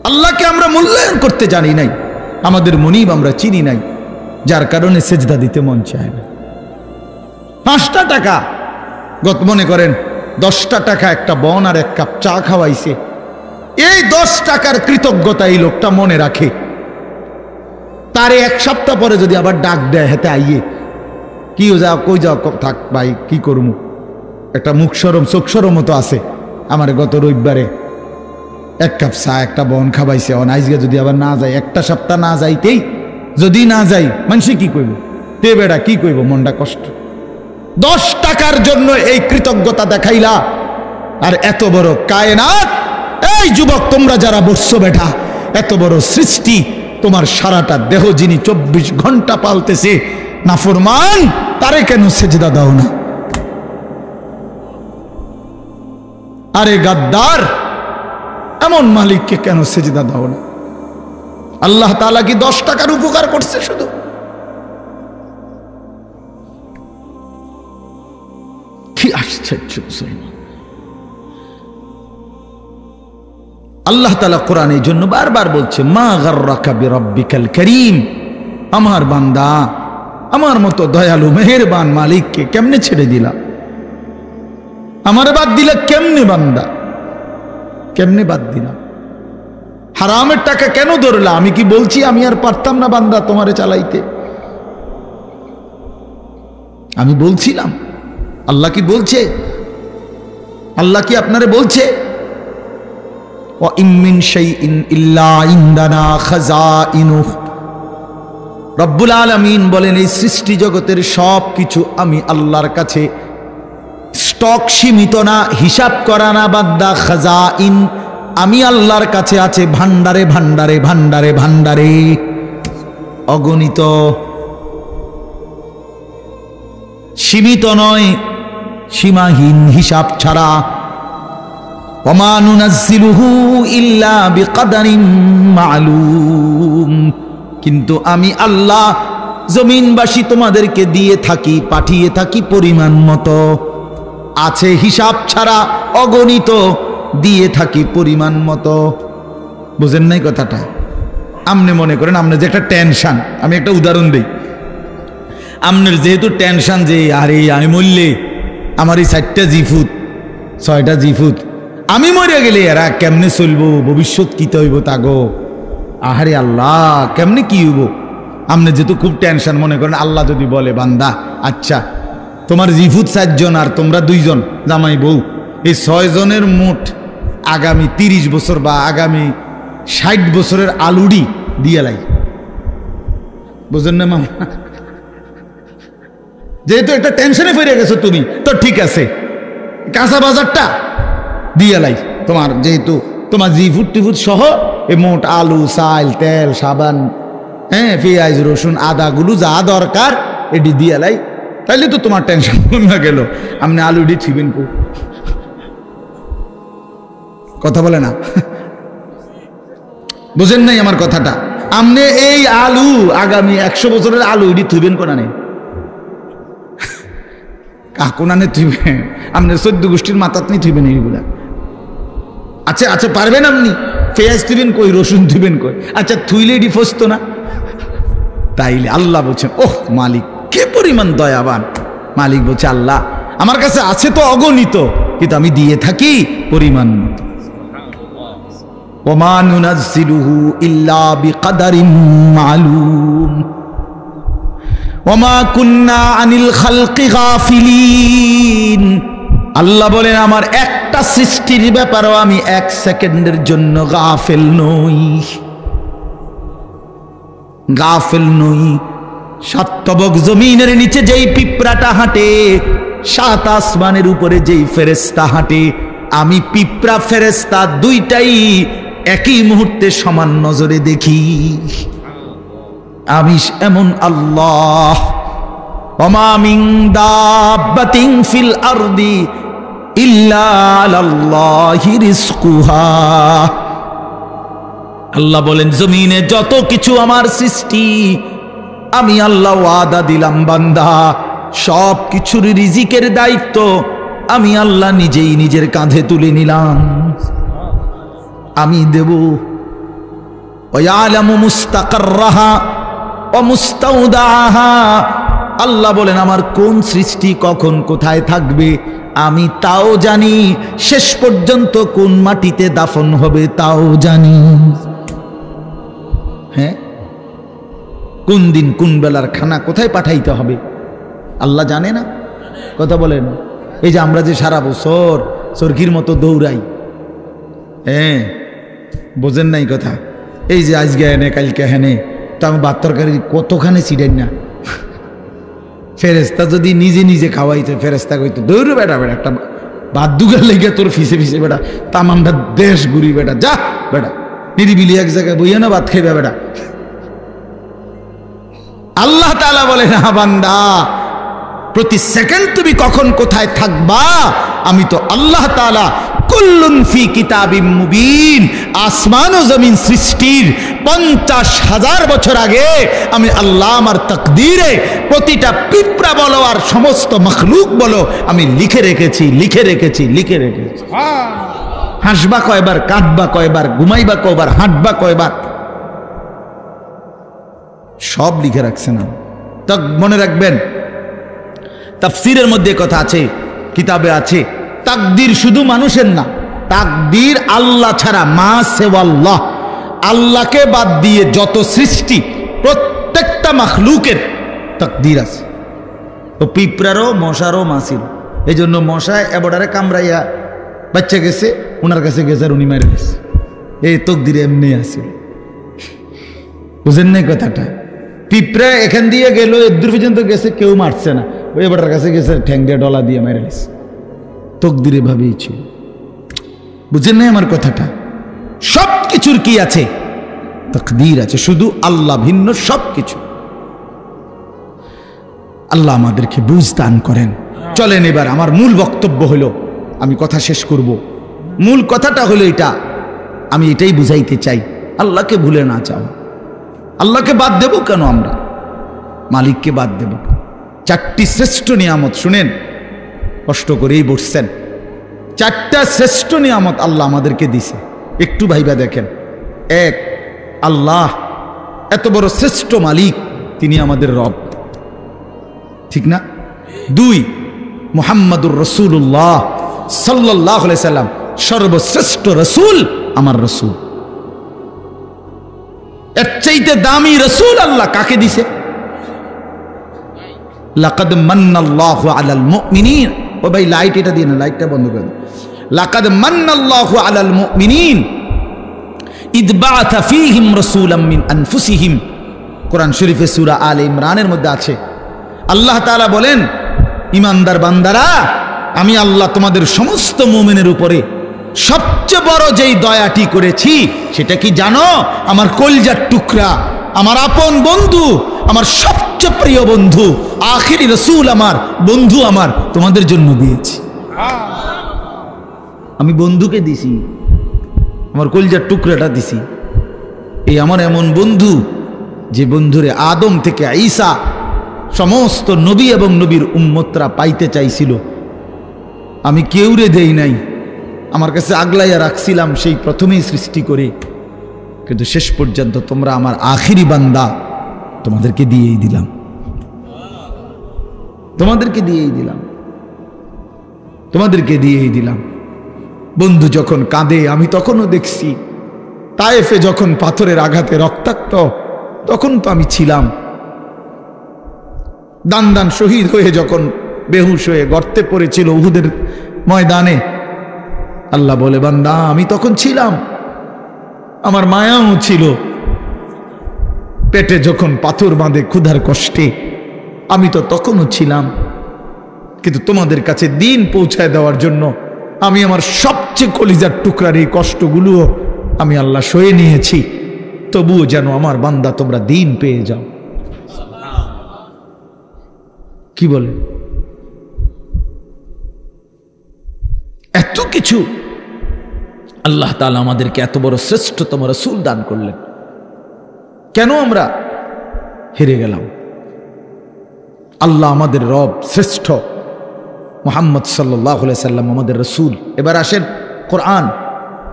[SPEAKER 1] আল্লাহকে আমরা মূল্যায়ন করতে জানি নাই, আমাদের মনিব আমরা চিনি নাই, যার কারণে সেজদা দিতে মন চায় না। 5টা টাকা, গত মনে করেন 10টা টাকা একটা বন আর 1 কাপ চা খাওয়াইছে, এই 10 টাকার কৃতজ্ঞতা এই লোকটা মনে রাখে। তারে 1 সপ্তাহ পরে যদি আবার ডাক দেয় হেতে আইয়ে, কি যাও কই যাও, থাক ভাই কি করবো, একটা মুখ সরম চোখ সরম মতো আছে। আমার গত রবিবারে 1 কাপ চা একটা বন খাওয়াইছে, আজকে যদি আবার না যায়, 1টা সপ্তাহ না যাইতেই যদি না যাই, মানুষে কি কইব, তে বেড়া কি কইব, মনটা কষ্ট। 10 টাকার জন্য এই কৃতজ্ঞতা দেখাইলা, আর এত বড় কায়নাত, এই যুবক তোমরা যারা বসছো বেটা, এত বড় সৃষ্টি, তোমার সারাটা দেহ যিনি 24 ঘন্টা পালতেছে, নাফরমান তারে কেন সেজদা দাও না? আরে গাদ্দার, এমন মালিককে কেন সেজদা দাও না? আল্লাহ তাআলা কি 10 টাকার উপকার করছে শুধু? কি আশ্চর্য মুসলমান! আল্লাহ তাআলা কোরআনের জন্য বারবার বলছে মা গাররাকা বিরাব্বিকাল কারীম, আমার বান্দা আমার মতো দয়ালু মেহেরবান মালিককে কেমনে ছেড়ে দিলা? আমারে বাদ দিলা কেমনে বান্দা? কেমনে বাদ দিলা? হারামের টাকা কেন ধরলা? আমি কি বলছি আমি আর পারতাম না বান্দা তোমারে চালাইতে? আমি বলছিলাম? আল্লাহ কি বলছে? আল্লাহ কি আপনারে বলছে ওয়া ইম মিন শাইইন ইল্লা ইনদানা খাযাইনুহু? রব্বুল আলামিন বলেন এই সৃষ্টি জগতের সব কিছু আমি আল্লাহর কাছে স্টক সীমিত না, হিসাব করা না বান্দা, খাযাইন আমি আল্লাহর কাছে আছে ভান্ডারে ভান্ডারে ভান্ডারে ভান্ডারে, অগণিত, সীমিত নয়, সীমাহীন, হিসাব ছাড়া। ওমা নুনাজ্জিলুহু ইল্লা বিকদারিন মা'লুম, কিন্তু আমি আল্লাহ জমিনবাসী তোমাদেরকে দিয়ে থাকি, পাঠিয়ে থাকি পরিমাণ মতো, আছে হিসাব ছাড়া, অগণিত, দিয়ে থাকি পরিমাণ মতো। বুঝেন নাই কথাটা? আপনি মনে করেন আপনার যে একটা টেনশন, আমি একটা উদাহরণ দিই, আপনার যেহেতু টেনশন যে আরে আমি মরলে আমার এই 4টা জিফুত 6টা জিফুত, আমি মরে গেলে এরা কেমনে চলবো, ভবিষ্যৎ কি হইব তাগো, আহারে আল্লাহ কেমনে কি হইব, আপনি যেহেতু খুব টেনশন, মনে করেন আল্লাহ যদি বলে বান্দা আচ্ছা তোমার জিফুত 4 জন আর তোমরা 2 জন জামাই বউ, এই 6 জনের মোট আগামী 30 বছর বা আগামী 60 বছরের আলুডি দিয়ে লাই। বুঝেন না মামা? যেহেতু একটা টেনশনে পড়ে গেছো তুমি, তো ঠিক আছে কাঁচা বাজারটা দিয়ে লাই, তোমার যেহেতু তোমার জিফুট টিফুট সহ এই মোট আলু, চাল, তেল, সাবান, হ্যাঁ পেঁয়াজ, রসুন, আদাগুলো যা দরকার এটি দিয়ে লাই, তাইলে তো তোমার টেনশন কমে গেল। আপনি আলুডি ছিবেন কো? কথা বলে না? বুঝেন নাই আমার কথাটা? আপনি এই আলু আগামী 100 বছরের আলু এটি থুইবেন কোনা নেই, কাকুনানে থুইবেন, আপনি 14 গোষ্ঠীর মাথাত নিয়ে থুইবেন এইগুলা। আচ্ছা আচ্ছা পারবেন আপনি? পেঁয়াজ থুইবেন কই, রসুন থুইবেন কই? আচ্ছা থুইলে এটি ফসতো না? তাইলে আল্লাহ বলছেন ওহ মালিক কে পরিমাণ দয়াবান। মালিক বলছে আল্লাহ আমার কাছে আছে তো অগণিত, কিন্তু আমি দিয়ে থাকি পরিমাণ মতো। ওমা নুনাজ্জিলুহু ইল্লা বিকদারিন মা'লুম ওমা কুন্না আনিল খালকি গাফিলিন। আল্লাহ বলেন আমার একটা সৃষ্টির ব্যাপারেও আমি 1 সেকেন্ডের জন্য গাফেল নই, গাফেল নই। 7 তবক জমিনের নিচে যেই পিঁপড়াটা হাঁটে, 7 আসমানের উপরে যেই ফেরেশতা হাঁটে, আমি পিঁপড়া ফেরেশতা দুইটাই একই মুহূর্তে সমান নজরে দেখি। আমি এমন আল্লাহ। ওমা মিন দাব্বাতিন ফিল আরদি ইল্লা আলাল্লাহি রিজকুহা। আল্লাহ বলেন জমিনে যত কিছু আমার সৃষ্টি, আমি আল্লাহ ওয়াদা দিলাম বান্দা সব কিছুর রিজিকের দায়িত্ব আমি আল্লাহ নিজেই নিজের কাঁধে তুলে নিলাম, আমি দেব। ওয়ালামু মুস্তাকাররাহা ওয়া মুস্তাউদাহা। আল্লাহ বলেন আমার কোন সৃষ্টি কখন কোথায় থাকবে আমি তাও জানি, শেষ পর্যন্ত কোন মাটিতে দাফন হবে তাও জানি। হ্যাঁ, কোন দিন কোন বেলার খানা কোথায় পাঠাইতে হবে আল্লাহ জানে না? কথা বলেন। এই যে আমরা যে সারা বছর চরকির মতো দৌড়াই, হ্যাঁ বোঝেন নাই কথা। এই যে আজকে হেনে কালকে হেনে, তো আমি ভাত তরকারি কতখানি ছিটেন না। ফেরেস্তা যদি নিজে নিজে খাওয়াইতে, ফেরেস্তা কইতো দৌড় বেটা বেটা একটা ভাত দুগার লেগে তোর ফিসে ফিসে বেটা তামামটা দেশ ঘুরি বেটা, যা বেটা নিরিবিলি এক জায়গায় বইয়া না ভাত খাইবে বেটা। আল্লাহ তাআলা বলে না বান্দা প্রতি সেকেন্ড তুমি কখন কোথায় থাকবা আমি তো আল্লাহ তাআলা কুল্লুন ফি কিতাবিম মুবিন। আসমান ও জমিন সৃষ্টির 50,000 বছর আগে আমি আল্লাহ আমার তাকদীরে প্রতিটা পিঁপড়া বলো আর সমস্ত মখলুক বলো আমি লিখে রেখেছি, লিখে রেখেছি, লিখে রেখেছি। হাসবা কয়বার, কাঁদবা কয়বার, ঘুমাইবা কয়বার, হাঁটবা কয়বার, সব লিখে রাখছে না। তা মনে রাখবেন তাফসীরের মধ্যে কথা আছে, কিতাবে আছে, তাকদীর শুধু মানুষের না, তাকদীর আল্লাহ ছাড়া, মা সেওয়াল্লাহ, আল্লাহকে বাদ দিয়ে যত সৃষ্টি প্রত্যেকটা মাখলুকের তাকদীর আছে। তো পিঁপড়ারও মশারও মাসির, এই জন্য মশায় এবডারে কামড়াইয়া বাচ্চা গেছে, ওনার কাছে গেছে আর উনি মেরে গেছে। এই তাকদীরে এমনি আছে, বুঝেন নাই কথাটা? পিঁপড়া এখান দিয়ে গেল, এদূর পর্যন্ত গেছে, কেউ মারছে না, ওই এবডার কাছে গেছে ঠ্যাং দিয়ে ডলা দিয়ে মেরে গেছে। তাকদীরে ভাবেই ছিল, বুঝেন নাই আমার কথাটা? সব কিছুর কি আছে? তাকদীর আছে, শুধু আল্লাহ ভিন্ন সব কিছু। আল্লাহ আমাদেরকে বুঝ দান করেন। চলেন এবার আমার মূল বক্তব্য হলো, আমি কথা শেষ করব। মূল কথাটা হলো এটা, আমি এটাই বুঝাইতে চাই, আল্লাহকে ভুলে না চাও। আল্লাহকে বাদ দেব কেন আমরা? মালিককে বাদ দেব? 4টি শ্রেষ্ঠ নিয়ামত শুনেন, কষ্ট করেই বসছেন। 4টা শ্রেষ্ঠ নিয়ামত আল্লাহ আমাদেরকে দিছে, একটু ভাইবা দেখেন। 1, আল্লাহ এত বড় শ্রেষ্ঠ মালিক, তিনি আমাদের রব, ঠিক না? 2, মুহাম্মাদুর রাসূলুল্লাহ সাল্লাল্লাহু আলাইহি সাল্লাম সর্বশ্রেষ্ঠ রাসূল, আমার রাসূল। এর চাইতে দামি রাসূল আল্লাহ কাকে দিছে? লাকাদ মান্নাল্লাহু আলাল মুমিনিন। ও ভাই লাইট এটা দিয়ে না, লাইটটা বন্ধ করে। লাকাদ মান্নাল্লাহু আলাল মুমিনিন ইদ বাআথা ফীহিম রাসূলাম মিন আনফুসিহিম। কোরআন শরীফে সূরা আলে ইমরানের মধ্যে আছে। আল্লাহ তাআলা বলেন, ঈমানদার বান্দারা, আমি আল্লাহ তোমাদের সমস্ত মুমিনের উপরে সবচেয়ে বড় যেই দয়াটি করেছি সেটা কি জানো? আমার কলিজার টুকরা, আমার আপন বন্ধু, আমার সবচেয়ে প্রিয় বন্ধু, আখিরি রাসূল, আমার বন্ধু, আমার তোমাদের জন্য দিয়েছি। আমি বন্ধুকে দিছি, আমার কলিজার টুকরাটা দিছি। এই আমার এমন বন্ধু, যে বন্ধুরে আদম থেকে ঈসা সমস্ত নবী এবং নবীর উম্মতরা পাইতে চাইছিল, আমি কেউরে দেই নাই, আমার কাছে আগলাইয়া রাখছিলাম সেই প্রথমেই সৃষ্টি করে, কিন্তু শেষ পর্যন্ত তোমরা আমার আখিরি বান্দা, তোমাদেরকে দিয়েই দিলাম, তোমাদেরকে দিয়েই দিলাম, তোমাদেরকে দিয়েই দিলাম। বন্ধু যখন কাঁদে আমি তখনও দেখছি, তায়েফে যখন পাথরের আঘাতে রক্তাক্ত তখন তো আমি ছিলাম, দান দান শহীদ হয়ে যখন বেহুশ হয়ে গর্তে পড়েছিল উহুদের ময়দানে। আল্লাহ বলে, বান্দা আমি তখন ছিলাম, আমার মায়াও ছিল, পেটে যখন পাথর বাঁধে ক্ষুধার কষ্টে আমি তো তখনও ছিলাম, কিন্তু তোমাদের কাছে দিন পৌঁছায় দেওয়ার জন্য আমি আমার সবচেয়ে কলিজার টুকরার এই কষ্টগুলোও আমি আল্লাহ সয়ে নিয়েছি, তবুও যেন আমার বান্দা তোমরা দিন পেয়ে যাও। কি বলে? এত কিছু আল্লাহ তাআলা আমাদেরকে এত বড় শ্রেষ্ঠতম রাসূল দান করলেন, কেন আমরা হেরে গেলাম? আল্লাহ আমাদের রব, শ্রেষ্ঠ মুহাম্মদ সাল্লাল্লাহু আলাইহি সাল্লাম আমাদের রাসূল। এবার আসেন, কোরআন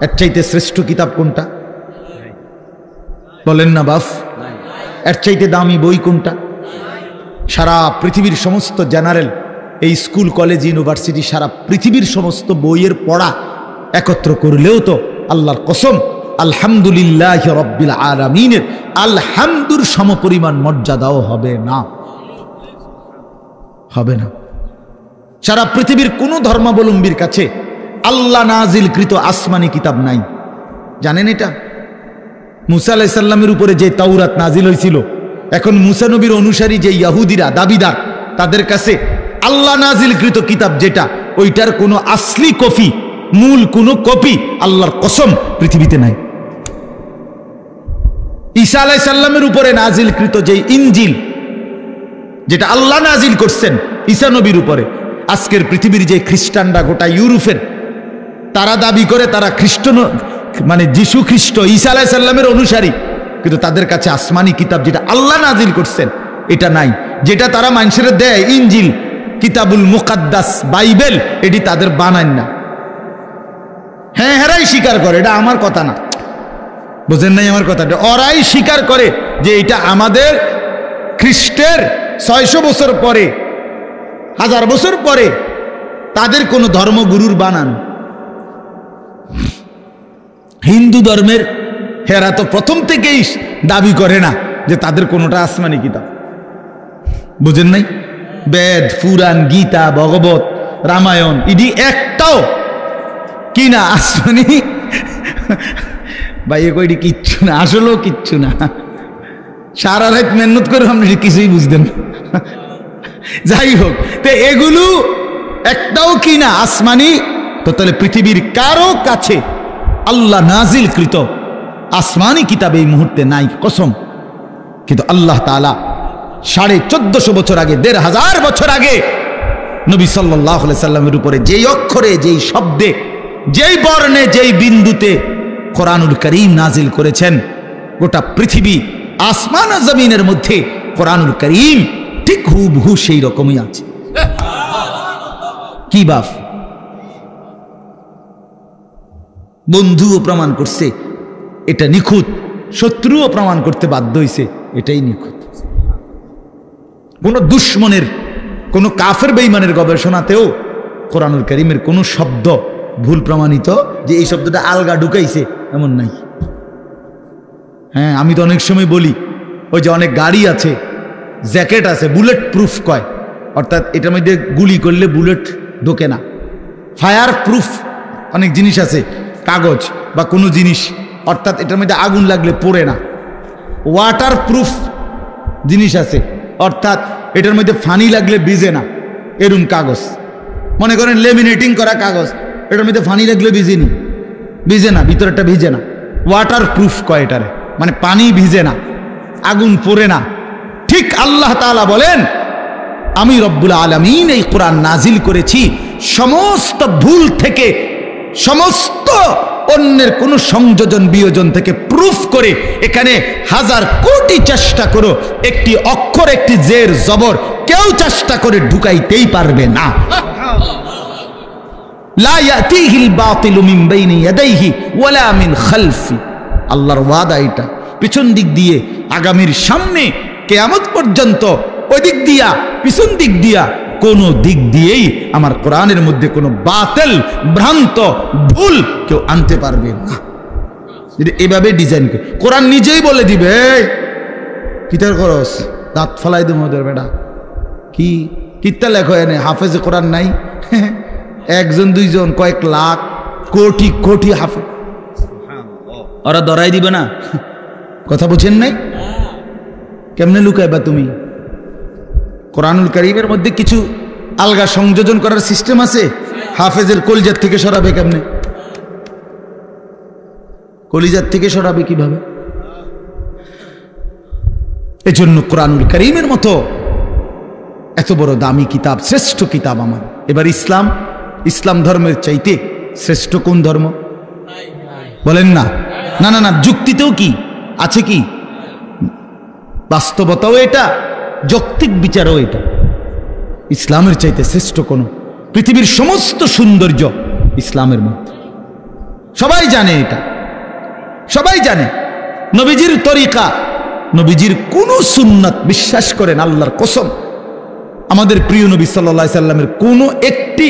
[SPEAKER 1] এর চাইতে শ্রেষ্ঠ কিতাব কোনটা? বলেন না বাফ। এর চাইতে দামি বই কোনটা? সারা পৃথিবীর সমস্ত জেনারেল, এই স্কুল কলেজ ইউনিভার্সিটি, সারা পৃথিবীর সমস্ত বইয়ের পড়া একত্র করলেও তো আল্লাহর কসম আলহামদুলিল্লাহ রব্বিল আলামিনের আলহামদুর সমপরিমাণ মর্যাদাও হবে না, হবে না। সারা পৃথিবীর কোন ধর্মাবলম্বীর কাছে আল্লাহ নাজিলকৃত আসমানি কিতাব নাই, জানেন এটা? মুসা আলাইহিস সালামের উপরে যে তাওরাত নাজিল হয়েছিল, এখন মুসা নবীর অনুসারী যে ইহুদিরা দাবিদার, তাদের কাছে আল্লাহ নাজিলকৃত কিতাব যেটা, ওইটার কোনো আসলি কপি, মূল কোনো কপি আল্লাহর কসম পৃথিবীতে নাই। ঈসা আলাইহিস সালামের উপরে নাজিলকৃত যে ইনজিল, যেটা আল্লাহ নাজিল করছেন ঈসা নবীর উপরে, আজকের পৃথিবীর যে খ্রিস্টানরা, গোটা ইউরোপের, তারা দাবি করে তারা খ্রিস্ট, মানে যিশু খ্রিস্ট ঈসা আলাইহিস সালামের অনুসারী, কিন্তু তাদের কাছে আসমানি কিতাব যেটা আল্লাহ নাজিল করছেন এটা নাই। যেটা তারা মানুষের দেয় ইনজিল, কিতাবুল মুকাদ্দাস, বাইবেল, এটি তাদের বানান না। হ্যাঁ, হেরাই স্বীকার করে, এটা আমার কথা না, বুঝেন নাই আমার কথাটা? ওরাই স্বীকার করে যে এটা আমাদের খ্রিস্টের 600 বছর পরে, 1000 বছর পরে তাদের কোন ধর্মগুরুর বানান। হিন্দু ধর্মের হেরা তো প্রথম থেকেই দাবি করে না যে তাদের কোনটা আসমানি কিতাব, বুঝেন নাই? বেদ, পুরাণ, গীতা, ভগবত, রামায়ণ, ইডি একটাও কি না আসমানি। ভাই কইটি কিচ্ছু না, আসলেও কিচ্ছু না, সারা রাত মেহনত করে আপনি কিছুই বুঝতেন। যাই হোক, তো এগুলো একটাও কি না আসমানি। তো তাহলে পৃথিবীর কারো কাছে আল্লাহ নাজিলকৃত আসমানি কিতাব এই মুহূর্তে নাই, কসম। কিন্তু আল্লাহ তাআলা 1450 বছর আগে, 1500 বছর আগে নবী সাল্লাল্লাহু আলাইহি সাল্লামের উপরে যেই অক্ষরে, যেই শব্দে, যেই বর্ণে, যেই বিন্দুতে কোরআনুল কারীম নাজিল করেছেন, গোটা পৃথিবী আসমান ও জমিনের মধ্যে কোরআনুল কারীম ঠিক হুবহু সেই রকমই আছে। কি বাপ, বন্ধুও প্রমাণ করছে এটা নিখুঁত, শত্রুও প্রমাণ করতে বাধ্য হয়েছে এটাই নিখুঁত। কোন দুশ্মনের, কোন কাফের বেঈমানের গবেষণাতেও কোরআনুল কারীমের কোন শব্দ ভুল প্রমাণিত যে এই শব্দটা আলগা ঢুকাইছে এমন নাই। হ্যাঁ, আমি তো অনেক সময় বলি, ওই যে অনেক গাড়ি আছে, জ্যাকেট আছে, বুলেট প্রুফ কয়, অর্থাৎ এটার মধ্যে গুলি করলে বুলেট ঢোকে না। ফায়ার প্রুফ অনেক জিনিস আছে, কাগজ বা কোনো জিনিস, অর্থাৎ এটার মধ্যে আগুন লাগলে পড়ে না। ওয়াটার প্রুফ জিনিস আছে, অর্থাৎ এটার মধ্যে পানি লাগলে ভিজে না, এরকম কাগজ। মনে করেন লেমিনেটিং করা কাগজ, এটার মধ্যে পানি লাগলে ভিজে না, ভিতরেরটা ভিজে না। ওয়াটার প্রুফ কয় এটারে, মানে পানি ভিজে না, আগুন পড়ে না। ঠিক আল্লাহ তাআলা বলেন, আমি রব্বুল আলামিন এই কোরআন নাজিল করেছি সমস্ত ভুল থেকে, সমস্ত অন্যের কোন সংযোজন বিয়োজন থেকে প্রুফ করে। এখানে 1000 কোটি চেষ্টা করো, একটি অক্ষর, একটি জের জবর কেউ চেষ্টা করে ঢুকাইতেই পারবে না। লা ইয়াতিহিল বাতিলু মিন বাইনি ইয়াদাইহি ওয়ালা মিন খালফি। আল্লাহর ওয়াদা এটা, পিছন দিক দিয়ে, আগামীর সামনে, কিয়ামত পর্যন্ত, ওই দিক দিয়া, পিছন দিক দিয়া, কোন দিক দিয়েই আমার কোরআনের মধ্যে কোনো বাতিল, ভ্রান্ত, ভুল কেউ আনতে পারবে না। এভাবে ডিজাইন করে কোরআন নিজেই বলে দিবে, কিতার খরচ দাঁত ফালাই দেব ওদের বেটা, কি কিত্তা লেখো এনে হাফেজে কোরআন নাই, একজন দুইজন কয়েক লাখ কোটি কোটি হাফেজ, ওরা ধরাই দিবে না? কথা বুঝেন নাই? কেমনে লুকাইবা তুমি? কোরআনুল কারীমের মধ্যে কিছু আলগা সংযোজন করার সিস্টেম আছে। হাফেজের কলিজার থেকে সরাবে কেমনে? কলিজার থেকে সরাবে কিভাবে? এজন্য কোরআনুল কারীমের মতো এত বড় দামি কিতাব, শ্রেষ্ঠ কিতাব আমার। এবার ইসলাম ধর্মের চাইতে শ্রেষ্ঠ কোন ধর্ম বলেন না? না না না, যুক্তিতেও কি আছে, কি বাস্তবতাও এটা, যৌক্তিক বিচারও এটা। ইসলামের চাইতে শ্রেষ্ঠ কোন? পৃথিবীর সমস্ত সৌন্দর্য ইসলামের মধ্যে। সবাই জানে এটা, সবাই জানে। নবীজির তরিকা, নবীজির কোন সুন্নাত, বিশ্বাস করেন আল্লাহর কসম, আমাদের প্রিয় নবী সাল্লাল্লাহু আলাইহি সাল্লামের কোনো একটি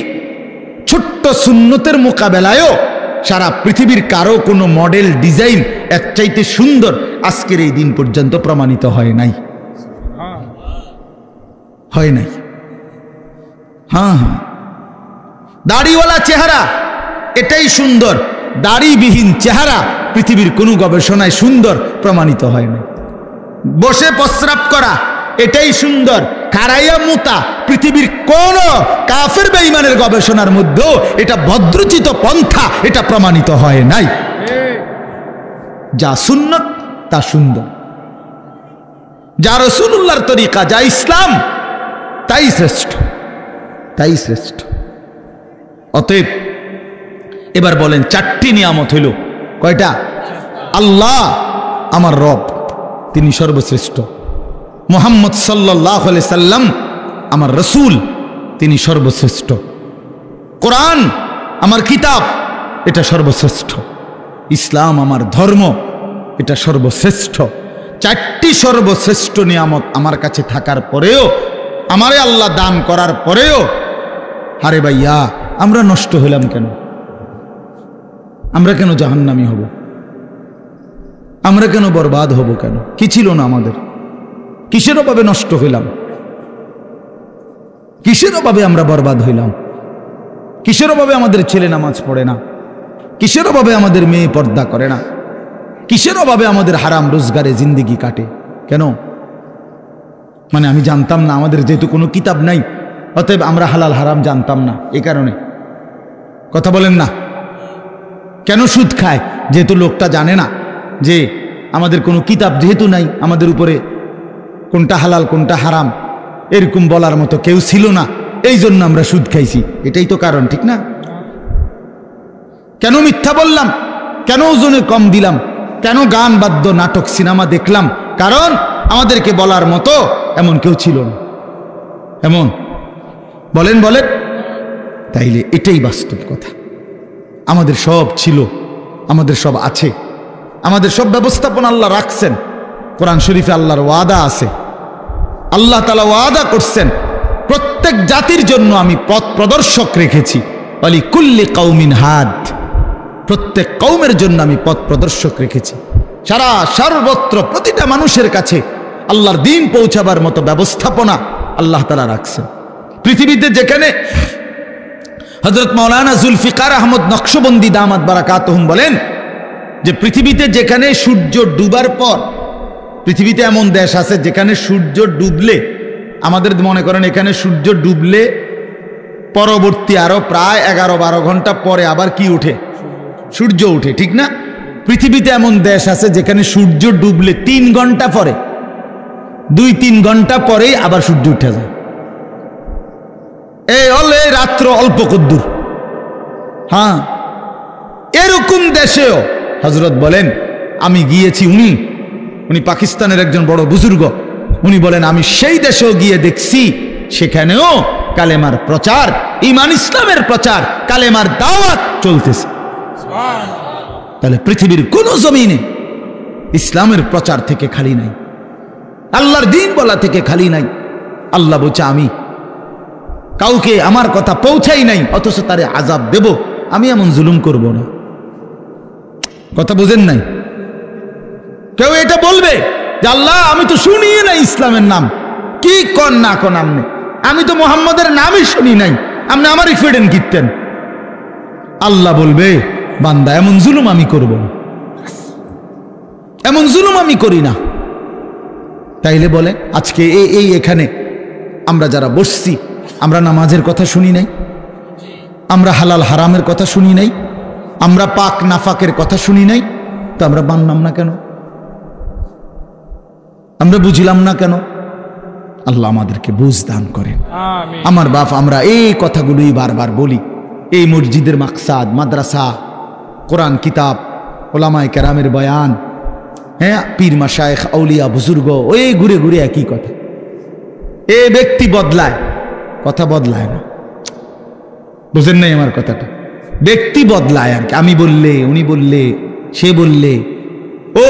[SPEAKER 1] ছোট্ট সুন্নতের মোকাবেলায়ও সারা পৃথিবীর কারো কোনো মডেল ডিজাইন এর চাইতে সুন্দর আজকের এই দিন পর্যন্ত প্রমাণিত হয় নাই, হয় নাই। হ্যাঁ হ্যাঁ, দাড়িওয়ালা চেহারা এটাই সুন্দর, দাড়িবিহীন চেহারা পৃথিবীর কোনো গবেষণায় সুন্দর প্রমাণিত হয় না। বসে প্রস্রাব করা এটাই সুন্দর, খাড়াইয়া মুতা পৃথিবীর কোন কাফের বেঈমানের গবেষণার মধ্যেও এটা ভদ্রচিত পন্থা, এটা প্রমাণিত হয় নাই। যা সুন্নত তা সুন্দর, যা রাসূলুল্লাহর তরিকা, যা ইসলাম, তাই শ্রেষ্ঠ, তাই শ্রেষ্ঠ। অতএব এবার বলেন, চারটি নিয়ামত হইল কয়টা? আল্লাহ আমার রব, তিনি সর্বশ্রেষ্ঠ। মুহাম্মদ সাল্লাল্লাহু আলাইহি সাল্লাম আমার রসুল, তিনি সর্বশ্রেষ্ঠ। কোরআন আমার কিতাব, এটা সর্বশ্রেষ্ঠ। ইসলাম আমার ধর্ম, এটা সর্বশ্রেষ্ঠ। চারটি সর্বশ্রেষ্ঠ নিয়ামত আমার কাছে থাকার পরেও, আমারে আল্লাহ দান করার পরেও, আরে ভাইয়া আমরা নষ্ট হইলাম কেন? আমরা কেন জাহান্নামী হব? আমরা কেন বরবাদ হব? কেন? কি ছিল না আমাদের? কিসের অভাবে নষ্ট হইলাম? কিসের অভাবে আমরা বরবাদ হইলাম? কিসের অভাবে আমাদের ছেলে নামাজ পড়ে না? কিসের অভাবে আমাদের মেয়ে পর্দা করে না? কিসের অভাবে আমাদের হারাম রোজগারে জিন্দেগি কাটে? কেন? মানে আমি জানতাম না, আমাদের যেহেতু কোনো কিতাব নাই, অতএব আমরা হালাল হারাম জানতাম না, এই কারণে। কথা বলেন না? কেন সুদ খায়? যেহেতু লোকটা জানে না যে আমাদের কোনো কিতাব যেহেতু নাই, আমাদের উপরে কোনটা হালাল কোনটা হারাম এরকম বলার মতো কেউ ছিল না, এই জন্য আমরা সুদ খাইছি। এটাই তো কারণ, ঠিক না? কেন মিথ্যা বললাম? কেন ওজনে কম দিলাম? কেন গান বাদ্য নাটক সিনেমা দেখলাম? কারণ আমাদেরকে বলার মতো এমন কেউ ছিল না। এমন বলেন বলেন, তাইলে এটাই বাস্তব কথা। আমাদের সব ছিল, আমাদের সব আছে, আমাদের সব ব্যবস্থাপনা আল্লাহ রাখছেন। কোরআন শরীফে আল্লাহর ওয়াদা আছে, আল্লাহ তাআলা ওয়াদা করছেন, প্রত্যেক জাতির জন্য আমি পথ প্রদর্শক রেখেছি। ওয়ালি কুল্লি কওমিন হাদ, প্রত্যেক কওমের জন্য আমি পথ প্রদর্শক রেখেছি। সর্বত্র প্রতিটা মানুষের কাছে আল্লাহর দ্বীন পৌঁছাবার মতো ব্যবস্থাপনা আল্লাহ তাআলা রাখছেন। পৃথিবীতে যেখানে হযরত মাওলানা জুলফিকার আহমদ নকশবন্দি দামাত বারাকাতুহুম বলেন যে পৃথিবীতে যেখানে সূর্য ডুবার পর, পৃথিবীতে এমন দেশ আছে যেখানে সূর্য ডুবলে, আমাদের মনে করেন এখানে সূর্য ডুবলে পরবর্তী আরো প্রায় 11-12 ঘন্টা পরে আবার কি উঠে? সূর্য উঠে, ঠিক না? পৃথিবীতে এমন দেশ আছে যেখানে সূর্য ডুবলে 3 ঘন্টা পরে, 2-3 ঘন্টা পরেই আবার সূর্য উঠে যায়। এই হলে রাত্র অল্প কদ্দুর। হ্যাঁ, এরকম দেশেও হযরত বলেন আমি গিয়েছি, উনি পাকিস্তানের একজন বড় বুজুর্গ, উনি বলেন আমি সেই দেশেও গিয়ে দেখছি, সেখানেও কালেমার প্রচার, ঈমান ইসলামের প্রচার, কালেমার দাওয়াত চলতেছে। তাহলে পৃথিবীর কোন জমিনে ইসলামের প্রচার থেকে খালি নাই, আল্লাহর দ্বীন বলা থেকে খালি নাই। আল্লাহ বলছে আমি কাউকে আমার কথা পৌঁছাই নাই, অথচ তারে আযাব দেব, আমি এমন জুলুম করব না। কথা বুঝেন নাই? কেউ এটা বলবে যে আল্লাহ আমি তো শুনিয়ে নাই ইসলামের নাম, কি কন না কন আপনি, আমি তো মুহাম্মদের নামই শুনি নাই, আপনি আমারই ফেডেন কীর্তেন, আল্লাহ বলবে বান্দা এমন জুলুম আমি করব না, এমন জুলুম আমি করি না। তাইলে বলে আজকে এই এখানে আমরা যারা বসছি, আমরা নামাজের কথা শুনি নাই, আমরা হালাল হারামের কথা শুনি নাই, আমরা পাক নাফাকের কথা শুনি নাই, তো আমরা মানলাম না কেন? আমরা বুঝলাম না কেন? আল্লাহ আমাদেরকে বুঝ দান করেন। আমার বাপ, আমরা এই কথাগুলোই বারবার বলি। এই মসজিদের মাকসাদ, মাদ্রাসা, কোরআন কিতাব, ওলামায়ে কেরামের বয়ান, হ্যাঁ, পীর মাশায়েখ আউলিয়া বুজুর্গ, ওই ঘুরে ঘুরে একই কথা। এ ব্যক্তি বদলায়, কথা বদলায় না। বুঝেন নাই আমার কথাটা? ব্যক্তি বদলায় আর কি। আমি বললে, উনি বললে, সে বললে, ও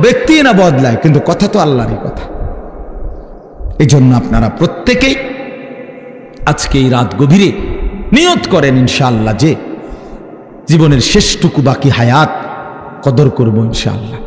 [SPEAKER 1] ব্যক্তি না বদলায়, কিন্তু কথা তো আল্লাহরই কথা। এই জন্য আপনারা প্রত্যেকেই আজকে এই রাত গভীরে নিয়ত করেন ইনশাআল্লাহ যে জীবনের শেষটুকু বাকি হায়াত কদর করবো ইনশাআল্লাহ।